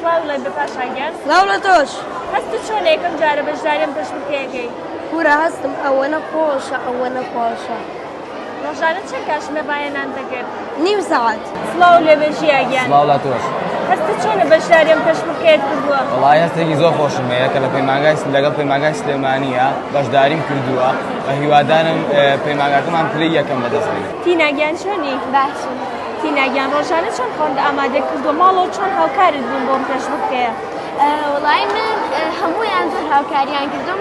سڵاو بە پاشایگەن سڵاو لە تۆش هەستت چۆن یەکەم جارە بەشداریم پێشبڕکێیەکەی پورە هەستم ئەوە نەخۆشە ئەوە نەخۆشە ڕۆژانە چەند کاتژمێر ڕایەنان دەکرد نیم سەعات سڵاو لێ بەژیاگیان سڵاو لە تۆش هەستت چۆنە بەشداریم پێشبڕکێت کردووە وڵای هەستێکی زۆر خۆشم هەیە کە لەگەڵ پەیمانگای سلێمانیە بەشداریم کردووە بە هیوادارم پەیمانگاکەمان پلەی یەکەم بەدەستێنێت تیناگیان چۆنی باشە تیناگیان ڕۆژانە چۆن خۆندا ئامادە کردووە ماڵەوە چۆن هاوکارت بوون بۆم پێشبڕکەیە وڵای من هەموویان زۆر هاوکاریان کردم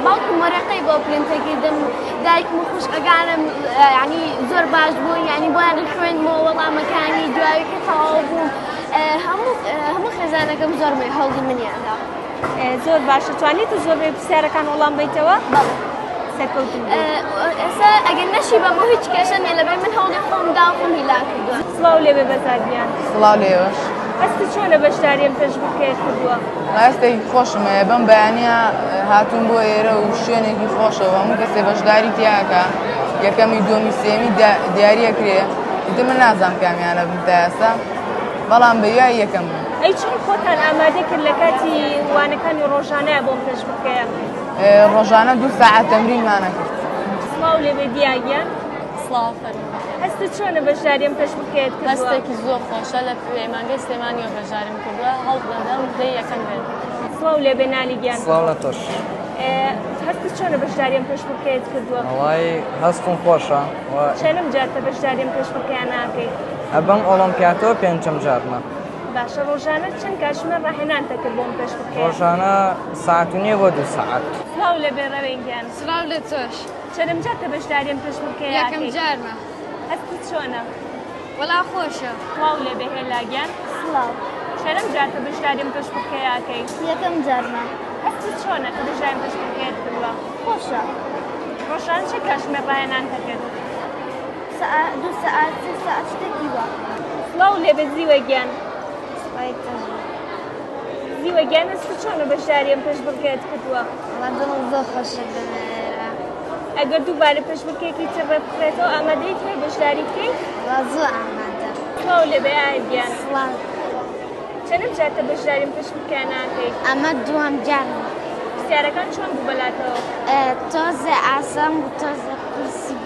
باوکم وەرەقەی بۆ پرینتەکردم دایکم و خوشکەکانم ینی زۆر باش بوون ینی بۆیان خوێندمەوە وەڵامەکانی دوایی کە تەواو بووم هەموو خێزانەکەم زۆر هەوڵی منیاندا زۆر باشە توانیتە زۆر پرسیارەکان وەڵام بیتەوە سەرکەوتن ئێستا ئەگەر نەشی بەمە هیچ کێشە نیە لەبەر من هەوڵی خۆم دا و خۆم هیلا کردووە سڵاو لێبێ بەزادیان سڵاو لێوەش هەستی چۆنە بەشداریم پێشبڕکێت کردووە ڕاستێکی خۆشم هەیە بەم بەیانە هاتوون بۆ ئێرە و شوێنێکی خۆشەوە هەموو کەسێ بەشداری تیاکە یەکەمی دووەمی سێمی دیاریەکرێ دیتر من نازانم کامیانە بم تا ئێستا بەڵام بەیای یەکەم بوو ئەی چۆن خۆتان ئامادە کرد لە کاتی وانەکانی ڕۆژانەیە بۆم پێشبڕکەیە ڕۆژانە 2 ساعات تەمرینمانە کرد سڵاو لێبێ دیاگیان سڵاو فەرمو هەستت چۆنە بەشداریم پێشبڕکێت کردووە هەستێکی زۆر خۆشە لە پەیمانگای سلێمانیەوە بەشداریم کردووە هەڵ دەدەم دەی یەکەم بێت سڵاو لێبێ نالیگیان سڵاو لە تۆش هەستت چۆنە بەشداریم پێشبڕکێت کردووە وڵای هەستم خۆشە چەندم جارتە بەشداریم پێشبڕکەیان ناکەیت ئەبەم ئۆلۆمپیاتەوە پێنجەم جارمە باشە ڕۆژانە چەند کاتژمێر ڕاهێنان دەکرد بۆم پێشبڕکەیە ڕۆژانە ساعت و نییە بۆ 2 ساعت سڵاو لێبێ ڕەوێنگیان سڵاو لە تۆش چەندم جارتە بەشداریم پێشبڕکەیە یەکەم جارمە هەستت چۆنە وەڵا خۆشە سڵاو لێبێ هێلاگیان سڵاو چەندم جارتە بەشداریم پێشبڕکەیەکەی یەکەم جارمە هەستت چۆنە کە بەشداریم پێشبڕکەیەت کردووە خۆشە ڕۆژانە چەند کاتژمێر ڕاهێنان دەکرد 2 ساعات 3 ساعت شتێکی وە سڵاو لێبێ زیوەگیان زیوەگیان هەستت چۆنە بەشداریم پێشبڕکەیەت کردووە دڵم زۆر خۆشە لەمێرە ئەگەر دووبارە پێشبڕکەیەکی تر ڕێبخرێتەوە ئامادەیت هەیە بەشداری بکەیت زۆر ئامادە سڵاو لێبێ ئایدیان سڵاو چەندم جارتە بەشداریم پێشبڕکەیە ناکەیت ئەمە دووەم جارمە پرسیارەکان چۆن بوو بەلاتەوە تۆزە ئاسان و تۆزە قورسی